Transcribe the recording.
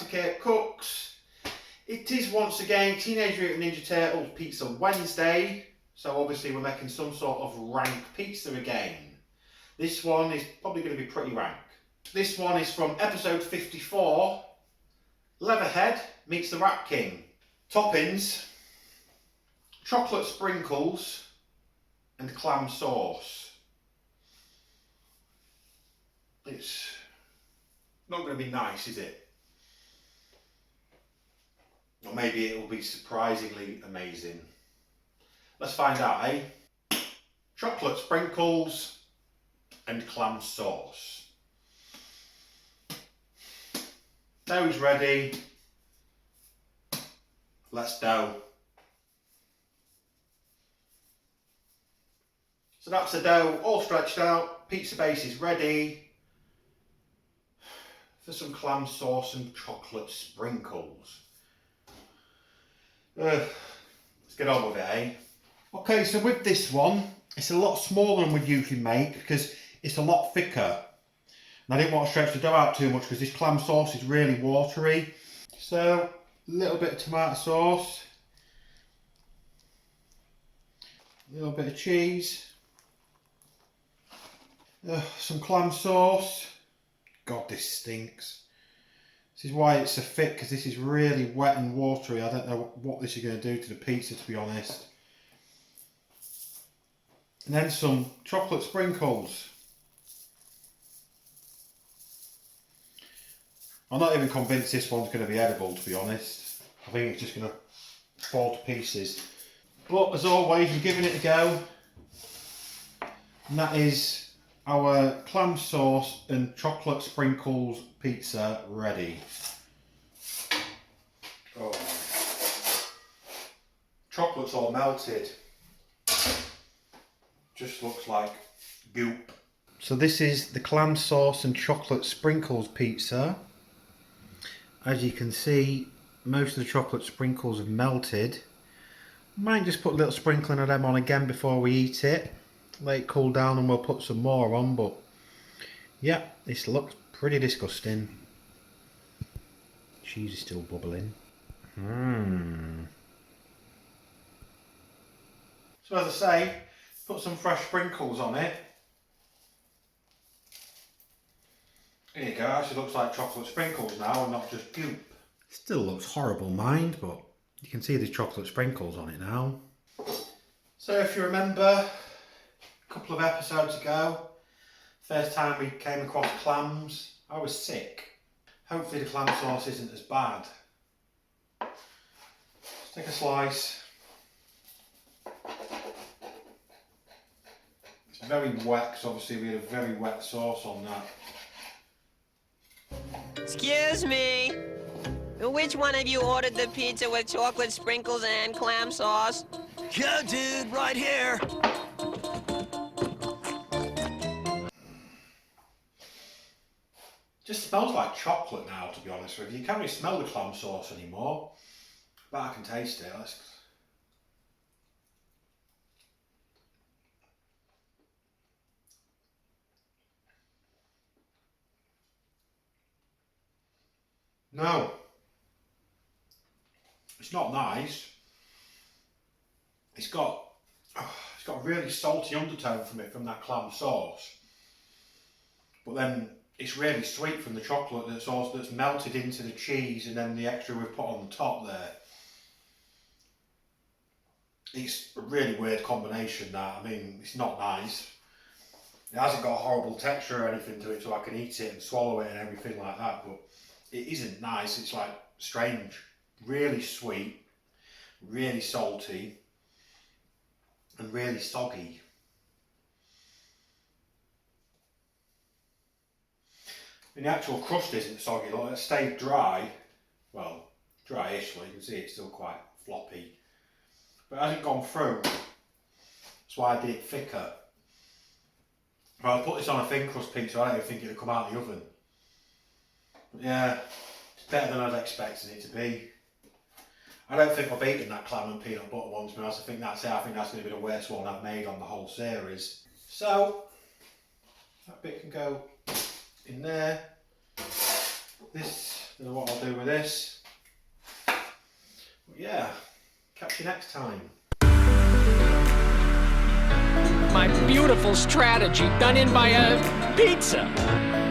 to Kirk Kooks. It is once again Teenage Mutant Ninja Turtles Pizza Wednesday, so obviously we're making some sort of rank pizza again. This one is probably going to be pretty rank. This one is from episode 54, Leatherhead meets the Rat King. Toppings, chocolate sprinkles and clam sauce. It's not going to be nice, is it? Or maybe it will be surprisingly amazing. Let's find out, eh? Chocolate sprinkles and clam sauce. Dough's ready. Let's dough. So that's the dough all stretched out. Pizza base is ready for some clam sauce and chocolate sprinkles. Let's get on with it, eh? Okay, so with this one, it's a lot smaller than we'd usually make because it's a lot thicker. And I didn't want to stretch the dough out too much because this clam sauce is really watery. So, a little bit of tomato sauce, a little bit of cheese, some clam sauce. God, this stinks. This is why it's so thick, because this is really wet and watery. I don't know what this is going to do to the pizza, to be honest. And then some chocolate sprinkles. I'm not even convinced this one's going to be edible, to be honest. I think it's just going to fall to pieces. But as always, we're giving it a go. And that is our clam sauce and chocolate sprinkles pizza ready. Oh. Chocolate's all melted. Just looks like goop. So this is the clam sauce and chocolate sprinkles pizza. As you can see, most of the chocolate sprinkles have melted. Might just put a little sprinkling of them on again before we eat it. Let it cool down and we'll put some more on, but yeah, this looks pretty disgusting. Cheese is still bubbling. So as I say, put some fresh sprinkles on it. There you go, actually looks like chocolate sprinkles now and not just goop. Still looks horrible, mind, but you can see there's chocolate sprinkles on it now. So if you remember, a couple of episodes ago, first time we came across clams, I was sick. Hopefully the clam sauce isn't as bad. Let's take a slice. It's very wet because obviously we had a very wet sauce on that. Excuse me. Which one of you ordered the pizza with chocolate sprinkles and clam sauce? Yeah, dude, right here. Just smells like chocolate now, to be honest with you. You can't really smell the clam sauce anymore. But I can taste it. No. It's not nice. It's got a really salty undertone from it, from that clam sauce. But then it's really sweet from the chocolate that's melted into the cheese and then the extra we've put on the top there. It's a really weird combination, that. I mean, it's not nice. It hasn't got a horrible texture or anything to it so I can eat it and swallow it and everything like that, but it isn't nice. It's like strange. Really sweet, really salty, and really soggy. And the actual crust isn't soggy, like it stayed dry. Well, dryish, well you can see it's still quite floppy. But it hasn't gone through. That's why I did it thicker. If I put this on a thin crust pizza, I don't even think it'll come out of the oven. But yeah, it's better than I was expecting it to be. I don't think I've eaten that clam and peanut butter one, to be honest. I think that's it. I think that's going to be the worst one I've made on the whole series. So, that bit can go in there. This Don't know what I'll do with this. But yeah, catch you next time. My beautiful strategy done in by a pizza.